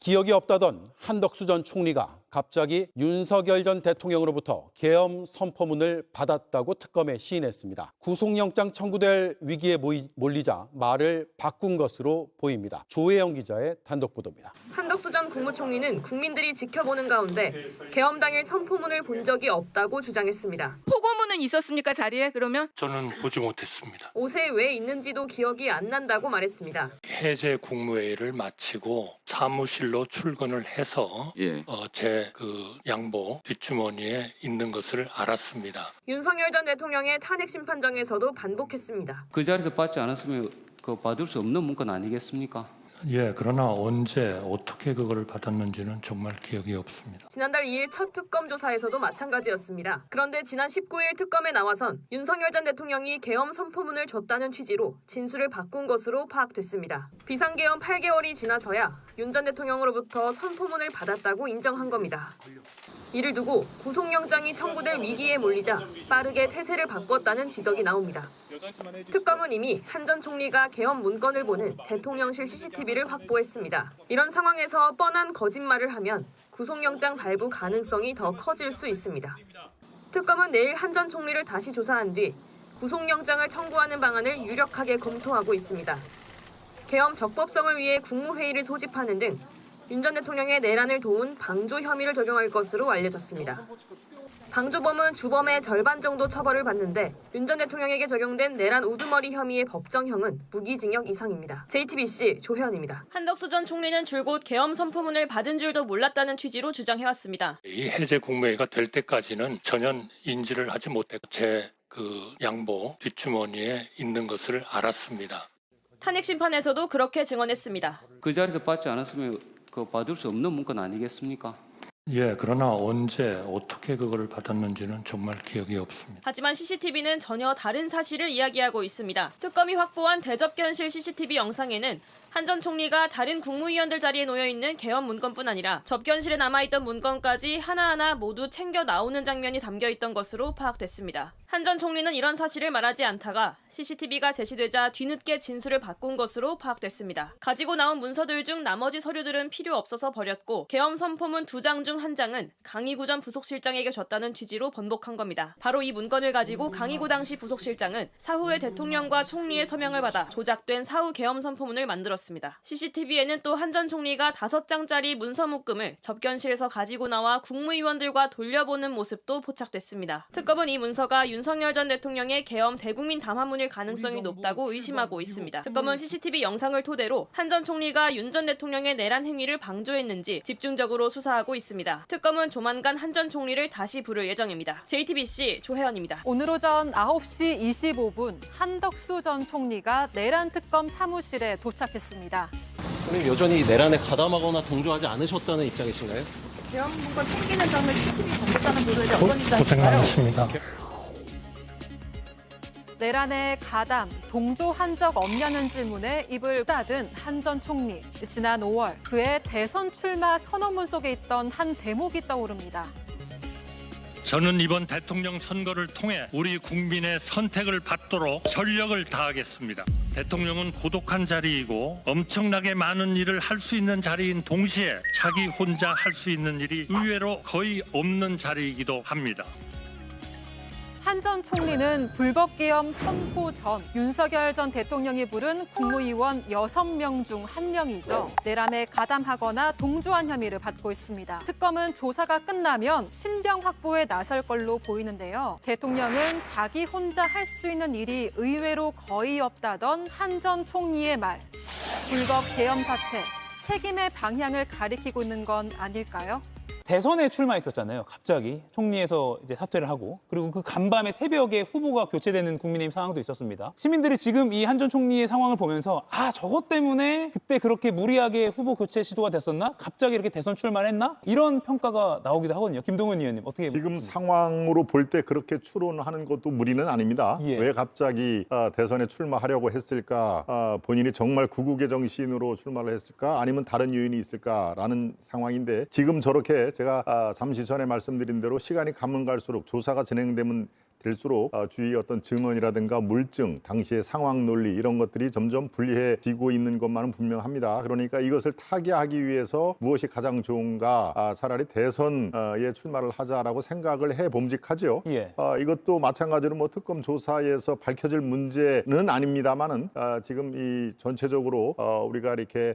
기억이 없다던 한덕수 전 총리가 갑자기 윤석열 전 대통령으로부터 계엄 선포문을 받았다고 특검에 시인했습니다. 구속영장 청구될 위기에 몰리자 말을 바꾼 것으로 보입니다. 조혜영 기자의 단독 보도입니다. 한덕수 전 국무총리는 국민들이 지켜보는 가운데 계엄 당일 선포문을 본 적이 없다고 주장했습니다. 포고문은 있었습니까, 자리에 그러면? 저는 보지 못했습니다. 옷에 왜 있는지도 기억이 안 난다고 말했습니다. 해제 국무회의를 마치고 사무실로 출근을 해서 제 양복 뒷주머니에 있는 것을 알았습니다. 윤석열 전 대통령의 탄핵 심판정에서도 반복했습니다. 그 자리에서 받지 않았으면 받을 수 없는 문건 아니겠습니까? 그러나 언제 어떻게 그거를 받았는지는 정말 기억이 없습니다. 지난달 2일 첫 특검 조사에서도 마찬가지였습니다. 그런데 지난 19일 특검에 나와선 윤석열 전 대통령이 계엄 선포문을 줬다는 취지로 진술을 바꾼 것으로 파악됐습니다. 비상계엄 8개월이 지나서야 윤 전 대통령으로부터 선포문을 받았다고 인정한 겁니다. 이를 두고 구속영장이 청구될 위기에 몰리자 빠르게 태세를 바꿨다는 지적이 나옵니다. 특검은 이미 한 전 총리가 계엄 문건을 보는 대통령실 CCTV를 확보했습니다. 이런 상황에서 뻔한 거짓말을 하면 구속영장 발부 가능성이 더 커질 수 있습니다. 특검은 내일 한 전 총리를 다시 조사한 뒤 구속영장을 청구하는 방안을 유력하게 검토하고 있습니다. 계엄 적법성을 위해 국무회의를 소집하는 등 윤 전 대통령의 내란을 도운 방조 혐의를 적용할 것으로 알려졌습니다. 방조범은 주범의 절반 정도 처벌을 받는데 윤 전 대통령에게 적용된 내란 우두머리 혐의의 법정형은 무기징역 이상입니다. JTBC 조혜연입니다. 한덕수 전 총리는 줄곧 계엄 선포문을 받은 줄도 몰랐다는 취지로 주장해왔습니다. 이 해제 국무회의가 될 때까지는 전혀 인지를 하지 못했고 제 양복 뒷주머니에 있는 것을 알았습니다. 탄핵 심판에서도 그렇게 증언했습니다. 그 자리에서 받지 않았으면 받을 수 없는 문건 아니겠습니까? 그러나 언제 어떻게 그거를 받았는지는 정말 기억이 없습니다. 하지만 CCTV는 전혀 다른 사실을 이야기하고 있습니다. 특검이 확보한 대접견실 CCTV 영상에는 한 전 총리가 다른 국무위원들 자리에 놓여있는 계엄 문건뿐 아니라 접견실에 남아있던 문건까지 하나하나 모두 챙겨 나오는 장면이 담겨있던 것으로 파악됐습니다. 한 전 총리는 이런 사실을 말하지 않다가 CCTV가 제시되자 뒤늦게 진술을 바꾼 것으로 파악됐습니다. 가지고 나온 문서들 중 나머지 서류들은 필요 없어서 버렸고 계엄 선포문 2장 중 1장은 강희구 전 부속실장에게 줬다는 취지로 번복한 겁니다. 바로 이 문건을 가지고 강희구 당시 부속실장은 사후에 대통령과 총리의 서명을 받아 조작된 사후 계엄 선포문을 만들었습니다. CCTV에는 또 한 전 총리가 5장짜리 문서 묶음을 접견실에서 가지고 나와 국무위원들과 돌려보는 모습도 포착됐습니다. 특검은 이 문서가 윤석열 전 대통령의 계엄 대국민 담화문일 가능성이 높다고 의심하고 있습니다. 특검은 CCTV 영상을 토대로 한 전 총리가 윤 전 대통령의 내란 행위를 방조했는지 집중적으로 수사하고 있습니다. 특검은 조만간 한 전 총리를 다시 부를 예정입니다. JTBC 조혜연입니다. 오늘 오전 9시 25분 한덕수 전 총리가 내란 특검 사무실에 도착했습니다. 그럼 여전히 내란에 가담하거나 동조하지 않으셨다는 입장이신가요? 계엄 문건 챙기는 점을 CCTV 검색하는 보도에 대해 어떤 입장이신가요? 고생 많으십니다. 내란에 가담, 동조한 적 없냐는 질문에 입을 닫은 한 전 총리. 지난 5월 그의 대선 출마 선언문 속에 있던 한 대목이 떠오릅니다. 저는 이번 대통령 선거를 통해 우리 국민의 선택을 받도록 전력을 다하겠습니다. 대통령은 고독한 자리이고 엄청나게 많은 일을 할 수 있는 자리인 동시에 자기 혼자 할 수 있는 일이 의외로 거의 없는 자리이기도 합니다. 한 전 총리는 불법계엄 선포 전 윤석열 전 대통령이 부른 국무위원 6명 중 1명이죠. 내란에 가담하거나 동조한 혐의를 받고 있습니다. 특검은 조사가 끝나면 신병 확보에 나설 걸로 보이는데요. 대통령은 자기 혼자 할 수 있는 일이 의외로 거의 없다던 한 전 총리의 말. 불법계엄 사태, 책임의 방향을 가리키고 있는 건 아닐까요? 대선에 출마했었잖아요. 갑자기 총리에서 이제 사퇴를 하고, 그리고 그 간밤에 새벽에 후보가 교체되는 국민의힘 상황도 있었습니다. 시민들이 지금 이 한 전 총리의 상황을 보면서 저것 때문에 그때 그렇게 무리하게 후보 교체 시도가 됐었나? 갑자기 이렇게 대선 출마를 했나? 이런 평가가 나오기도 하거든요. 김동은 의원님 어떻게 지금 상황으로 볼 때 그렇게 추론하는 것도 무리는 아닙니다. 왜 갑자기 대선에 출마하려고 했을까? 본인이 정말 구국의 정신으로 출마를 했을까? 아니면 다른 요인이 있을까라는 상황인데, 지금 저렇게 제가 잠시 전에 말씀드린 대로 시간이 가면 갈수록 조사가 진행되면 될수록 주위 어떤 증언이라든가 물증, 당시의 상황 논리 이런 것들이 점점 불리해지고 있는 것만은 분명합니다. 그러니까 이것을 타개하기 위해서 무엇이 가장 좋은가? 차라리 대선에 출마를 하자라고 생각을 해 봄직하죠. 예. 이것도 마찬가지로 뭐 특검 조사에서 밝혀질 문제는 아닙니다만은 지금 이 전체적으로 우리가 이렇게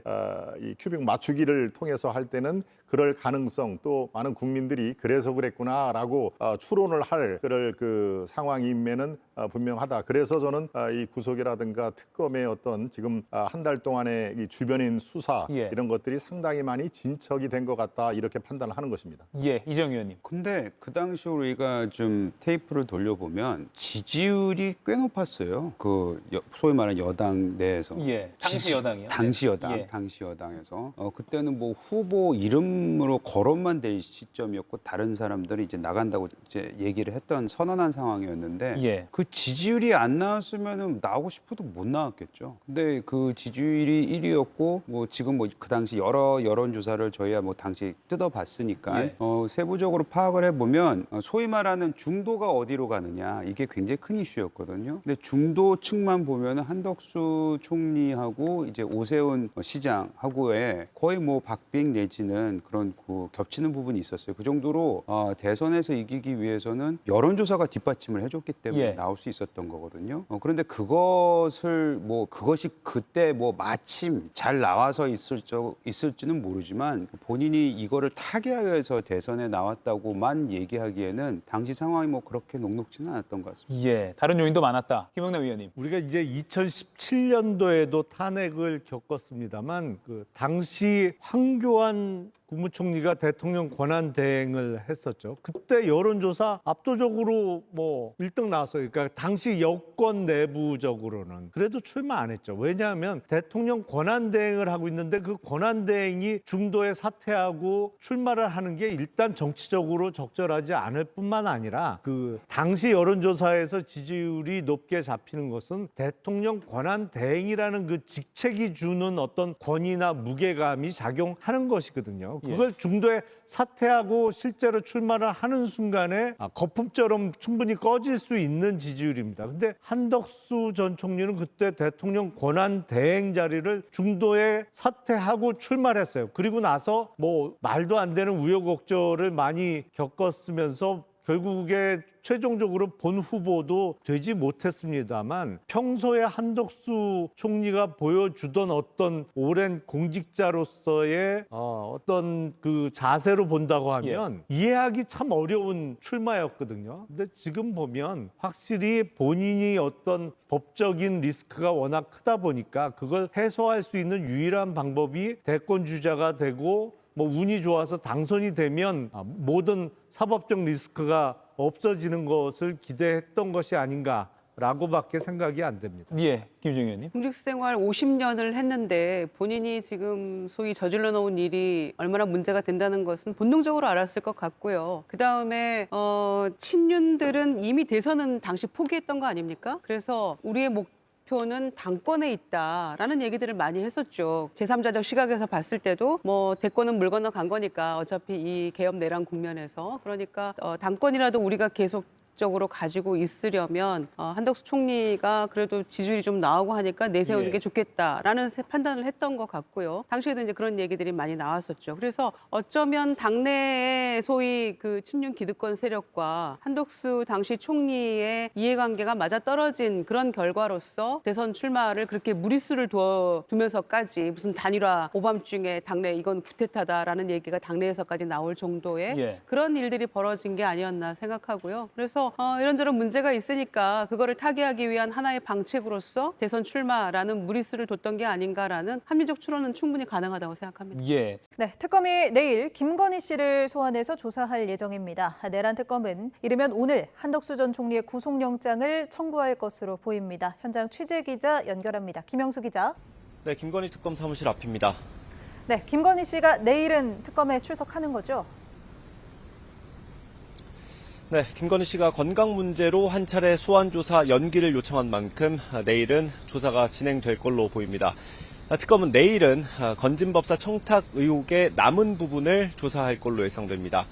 이 큐빅 맞추기를 통해서 할 때는 그럴 가능성 또 많은 국민들이 그래서 그랬구나라고 추론을 할 그럴 그 상황임에는 분명하다. 그래서 저는 이 구속이라든가 특검의 어떤 지금 한 달 동안의 이 주변인 수사 예. 이런 것들이 상당히 많이 진척이 된 것 같다 이렇게 판단을 하는 것입니다. 예, 이정 의원님. 근데 그 당시 우리가 좀 테이프를 돌려보면 지지율이 꽤 높았어요. 그 소위 말하는 여당 내에서. 예, 당시 여당이요. 당시 여당, 예. 당시 여당에서 그때는 뭐 후보 이름으로 거론만 될 시점이었고 다른 사람들이 이제 나간다고 이제 얘기를 했던 선언한 상황이었는데 예. 그 지지율이 안 나왔으면은 나오고 싶어도 못 나왔겠죠. 근데 그 지지율이 1위였고 뭐 지금 뭐 그 당시 여러 여론조사를 저희야 뭐 당시 뜯어봤으니까 예. 세부적으로 파악을 해보면 소위 말하는 중도가 어디로 가느냐 이게 굉장히 큰 이슈였거든요. 근데 중도 측만 보면은 한덕수 총리하고 이제 오세훈 시장하고의 거의 뭐 박빙 내지는 그런 그 겹치는 부분이 있었어요. 그 정도로 대선에서 이기기 위해서는 여론조사가 뒷받침을 해줬기 때문에 예. 나올 수 있었던 거거든요. 그런데 그것을 뭐 그것이 그때 뭐 마침 잘 나와서 있을지는 모르지만 본인이 이거를 타개하여서 대선에 나왔다고만 얘기하기에는 당시 상황이 뭐 그렇게 녹록지는 않았던 것 같습니다. 예, 다른 요인도 많았다. 김영남 의원님. 우리가 이제 2017년도에도 탄핵을 겪었습니다만 그 당시 황교안 국무총리가 대통령 권한 대행을 했었죠. 그때 여론조사 압도적으로 뭐 1등 나왔어요. 그러니까 당시 여권 내부적으로는 그래도 출마 안 했죠. 왜냐하면 대통령 권한 대행을 하고 있는데 그 권한 대행이 중도에 사퇴하고 출마를 하는 게 일단 정치적으로 적절하지 않을 뿐만 아니라 그 당시 여론조사에서 지지율이 높게 잡히는 것은 대통령 권한 대행이라는 그 직책이 주는 어떤 권위나 무게감이 작용하는 것이거든요. 그걸 중도에 사퇴하고 실제로 출마를 하는 순간에 거품처럼 충분히 꺼질 수 있는 지지율입니다. 근데 한덕수 전 총리는 그때 대통령 권한 대행 자리를 중도에 사퇴하고 출마를 했어요. 그리고 나서 뭐 말도 안 되는 우여곡절을 많이 겪었으면서 결국에 최종적으로 본 후보도 되지 못했습니다만 평소에 한덕수 총리가 보여주던 어떤 오랜 공직자로서의 어떤 그 자세로 본다고 하면 이해하기 참 어려운 출마였거든요. 근데 지금 보면 확실히 본인이 어떤 법적인 리스크가 워낙 크다 보니까 그걸 해소할 수 있는 유일한 방법이 대권 주자가 되고 뭐 운이 좋아서 당선이 되면 모든 사법적 리스크가 없어지는 것을 기대했던 것이 아닌가라고밖에 생각이 안 됩니다. 예, 김정 의원님. 공직생활 50년을 했는데 본인이 지금 소위 저질러 놓은 일이 얼마나 문제가 된다는 것은 본능적으로 알았을 것 같고요. 그다음에 친윤들은 이미 대선은 당시 포기했던 거 아닙니까? 그래서 우리의 목표는 당권에 있다라는 얘기들을 많이 했었죠. 제3자적 시각에서 봤을 때도 뭐 대권은 물 건너 간 거니까 어차피 이 개업 내란 국면에서 그러니까 당권이라도 우리가 계속적으로 가지고 있으려면 한덕수 총리가 그래도 지지율이 좀 나오고 하니까 내세우는 게 좋겠다라는 판단을 했던 것 같고요. 당시에도 이제 그런 얘기들이 많이 나왔었죠. 그래서 어쩌면 당내의 소위 그 친윤 기득권 세력과 한덕수 당시 총리의 이해관계가 맞아떨어진 그런 결과로서 대선 출마를 그렇게 무리수를 두면서까지 무슨 단일화 오밤중에 당내 이건 구태타다라는 얘기가 당내에서까지 나올 정도의 그런 일들이 벌어진 게 아니었나 생각하고요. 그래서 이런저런 문제가 있으니까 그거를 타개하기 위한 하나의 방책으로서 대선 출마라는 무리수를 뒀던 게 아닌가라는 합리적 추론은 충분히 가능하다고 생각합니다. 예. 네, 특검이 내일 김건희 씨를 소환해서 조사할 예정입니다. 내란 특검은 이르면 오늘 한덕수 전 총리의 구속영장을 청구할 것으로 보입니다. 현장 취재 기자 연결합니다. 김영수 기자. 네, 김건희 특검 사무실 앞입니다. 네, 김건희 씨가 내일은 특검에 출석하는 거죠? 네, 김건희 씨가 건강 문제로 한 차례 소환 조사 연기를 요청한 만큼 내일은 조사가 진행될 걸로 보입니다. 특검은 내일은 건진법사 청탁 의혹의 남은 부분을 조사할 걸로 예상됩니다.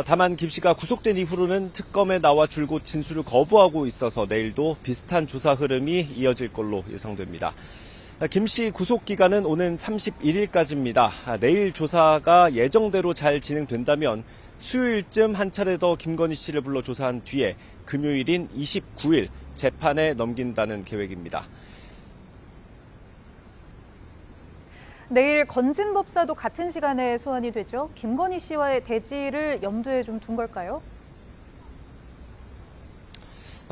다만 김 씨가 구속된 이후로는 특검에 나와 줄곧 진술을 거부하고 있어서 내일도 비슷한 조사 흐름이 이어질 걸로 예상됩니다. 김 씨 구속 기간은 오는 31일까지입니다. 내일 조사가 예정대로 잘 진행된다면 수요일쯤 한 차례 더 김건희 씨를 불러 조사한 뒤에 금요일인 29일 재판에 넘긴다는 계획입니다. 내일 건진법사도 같은 시간에 소환이 되죠. 김건희 씨와의 대지를 염두에 좀 둔 걸까요?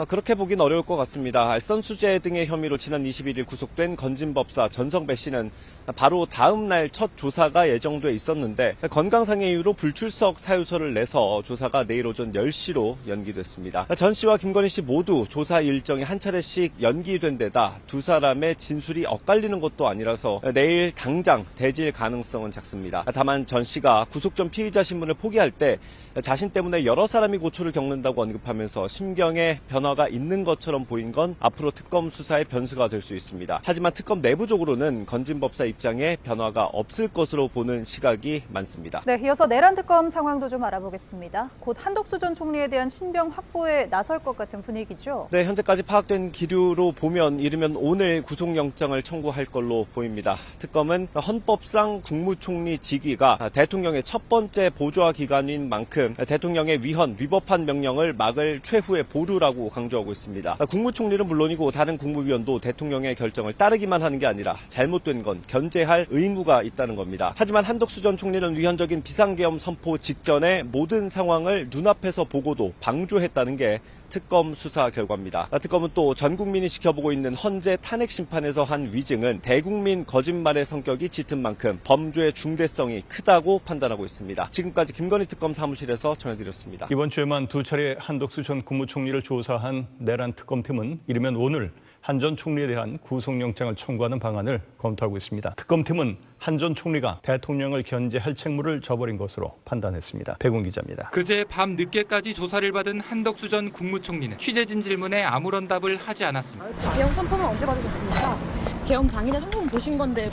그렇게 보긴 어려울 것 같습니다. 알선수재 등의 혐의로 지난 21일 구속된 건진법사 전성배 씨는 바로 다음 날 첫 조사가 예정돼 있었는데 건강상의 이유로 불출석 사유서를 내서 조사가 내일 오전 10시로 연기됐습니다. 전 씨와 김건희 씨 모두 조사 일정이 한 차례씩 연기된 데다 두 사람의 진술이 엇갈리는 것도 아니라서 내일 당장 대질 가능성은 작습니다. 다만 전 씨가 구속 전 피의자 신분을 포기할 때 자신 때문에 여러 사람이 고초를 겪는다고 언급하면서 심경에 변화가 있는 것처럼 보인 건 앞으로 특검 수사의 변수가 될 수 있습니다. 하지만 특검 내부적으로는 건진법사 입장에 변화가 없을 것으로 보는 시각이 많습니다. 네, 이어서 내란 특검 상황도 좀 알아보겠습니다. 곧 한덕수 전 총리에 대한 신병 확보에 나설 것 같은 분위기죠. 네, 현재까지 파악된 기류로 보면 이르면 오늘 구속영장을 청구할 걸로 보입니다. 특검은 헌법상 국무총리 직위가 대통령의 첫 번째 보좌 기관인 만큼 대통령의 위헌, 위법한 명령을 막을 최후의 보루라고 강조하고 있습니다. 국무총리는 물론이고 다른 국무위원도 대통령의 결정을 따르기만 하는 게 아니라 잘못된 건 견제할 의무가 있다는 겁니다. 하지만 한덕수 전 총리는 위헌적인 비상계엄 선포 직전에 모든 상황을 눈앞에서 보고도 방조했다는 게 특검 수사 결과입니다. 특검은 또 전 국민이 지켜보고 있는 헌재 탄핵 심판에서 한 위증은 대국민 거짓말의 성격이 짙은 만큼 범죄의 중대성이 크다고 판단하고 있습니다. 지금까지 김건희 특검 사무실에서 전해드렸습니다. 이번 주에만 두 차례 한덕수 전 국무총리를 조사한 내란 특검팀은 이르면 오늘 한 전 총리에 대한 구속영장을 청구하는 방안을 검토하고 있습니다. 특검팀은 한 전 총리가 대통령을 견제할 책무를 져버린 것으로 판단했습니다. 백운 기자입니다. 그제 밤 늦게까지 조사를 받은 한덕수 전 국무총리는 취재진 질문에 아무런 답을 하지 않았습니다. 개헌 선포는 언제 받으셨습니까? 개헌 당일에 선포 보신 건데.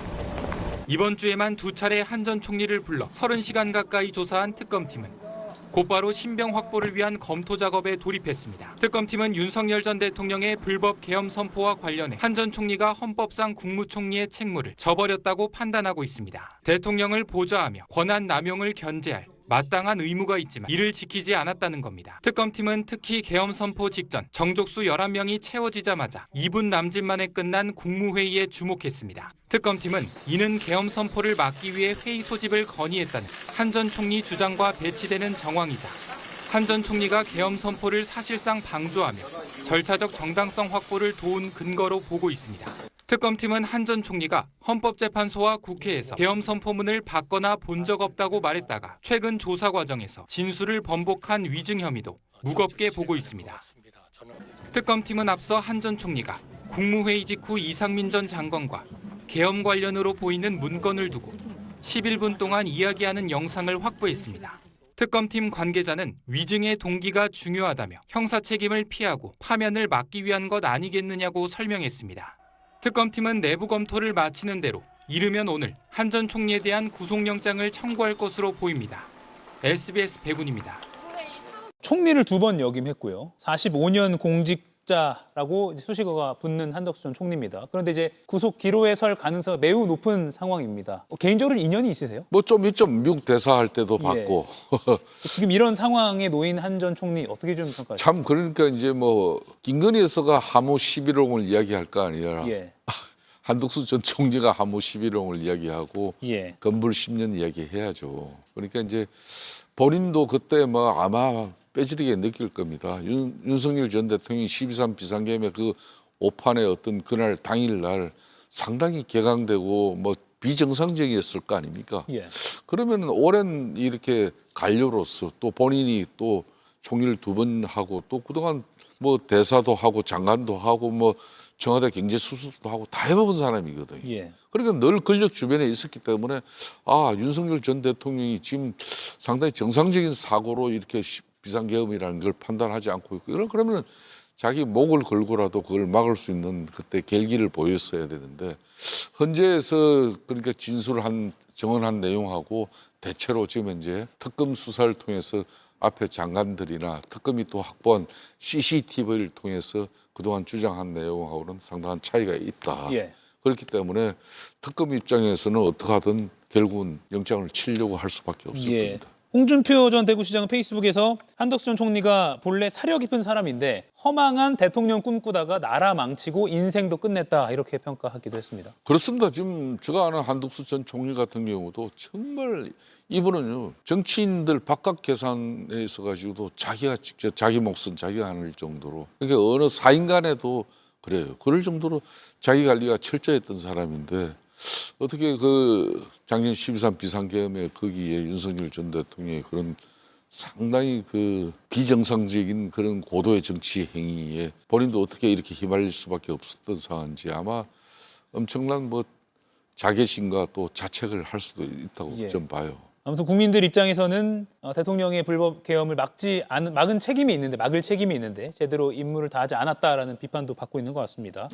이번 주에만 두 차례 한 전 총리를 불러 30시간 가까이 조사한 특검팀은 곧바로 신병 확보를 위한 검토 작업에 돌입했습니다. 특검팀은 윤석열 전 대통령의 불법 계엄 선포와 관련해 한 전 총리가 헌법상 국무총리의 책무를 저버렸다고 판단하고 있습니다. 대통령을 보좌하며 권한 남용을 견제할 마땅한 의무가 있지만 이를 지키지 않았다는 겁니다. 특검팀은 특히 계엄 선포 직전 정족수 11명이 채워지자마자 2분 남짓 만에 끝난 국무회의에 주목했습니다. 특검팀은 이는 계엄 선포를 막기 위해 회의 소집을 건의했다는 한 전 총리 주장과 배치되는 정황이자 한 전 총리가 계엄 선포를 사실상 방조하며 절차적 정당성 확보를 도운 근거로 보고 있습니다. 특검팀은 한 전 총리가 헌법재판소와 국회에서 계엄 선포문을 받거나 본 적 없다고 말했다가 최근 조사 과정에서 진술을 번복한 위증 혐의도 무겁게 보고 있습니다. 특검팀은 앞서 한 전 총리가 국무회의 직후 이상민 전 장관과 계엄 관련으로 보이는 문건을 두고 11분 동안 이야기하는 영상을 확보했습니다. 특검팀 관계자는 위증의 동기가 중요하다며 형사 책임을 피하고 파면을 막기 위한 것 아니겠느냐고 설명했습니다. 특검팀은 내부 검토를 마치는 대로 이르면 오늘 한 전 총리에 대한 구속영장을 청구할 것으로 보입니다. SBS 백운입니다. 총리를 2번 역임했고요. 45년 공직자라고 수식어가 붙는 한덕수 전 총리입니다. 그런데 이제 구속 기로에 설 가능성이 매우 높은 상황입니다. 개인적으로 인연이 있으세요? 뭐 좀 있죠. 미국 대사할 때도 봤고. 지금 이런 상황에 놓인 한 전 총리 어떻게 좀 평가하세요? 참 그러니까 이제 뭐 김건희 여사가 하모 11홍을 이야기할 거 아니라 한덕수 전 총리가 하모 11홍을 이야기하고 건불 10년 이야기해야죠. 그러니까 이제 본인도 그때 뭐 아마 빼지르게 느낄 겁니다. 윤석열 전 대통령이 12.3 비상계엄의 그 오판의 어떤 그날 당일날 상당히 개강되고 뭐 비정상적이었을 거 아닙니까? 그러면 오랜 이렇게 관료로서 또 본인이 또 총리를 2번 하고 또 그동안 뭐 대사도 하고 장관도 하고 뭐 청와대 경제수석도 하고 다 해본 사람이거든요. 그러니까 늘 권력 주변에 있었기 때문에 윤석열 전 대통령이 지금 상당히 정상적인 사고로 이렇게 비상계엄이라는 걸 판단하지 않고 있고 그러면 자기 목을 걸고라도 그걸 막을 수 있는 그때 결기를 보였어야 되는데 헌재에서 그러니까 진술한 정언한 내용하고 대체로 지금 이제 특검 수사를 통해서 앞에 장관들이나 특검이 또 확보한 CCTV를 통해서 그동안 주장한 내용하고는 상당한 차이가 있다. 예. 그렇기 때문에 특검 입장에서는 어떻게 하든 결국은 영장을 치려고 할 수밖에 없을 겁니다. 홍준표 전 대구시장은 페이스북에서 한덕수 전 총리가 본래 사려 깊은 사람인데 허망한 대통령 꿈꾸다가 나라 망치고 인생도 끝냈다 이렇게 평가하기도 했습니다. 그렇습니다. 지금 제가 아는 한덕수 전 총리 같은 경우도 정말 이분은요 정치인들 바깥 계산에 있어가지고도 자기가 직접 자기 몫은 자기가 하는 정도로 그러니까 어느 사인간에도 그래요. 그럴 정도로 자기 관리가 철저했던 사람인데 어떻게 그 작년 12.3 비상계엄에 거기에 윤석열 전 대통령의 그런 상당히 그 비정상적인 그런 고도의 정치 행위에 본인도 어떻게 이렇게 휘말릴 수밖에 없었던 상황인지 아마 엄청난 뭐 자괴심과 또 자책을 할 수도 있다고 좀 봐요. 아무튼 국민들 입장에서는 대통령의 불법 계엄을 막을 책임이 있는데 제대로 임무를 다하지 않았다라는 비판도 받고 있는 것 같습니다.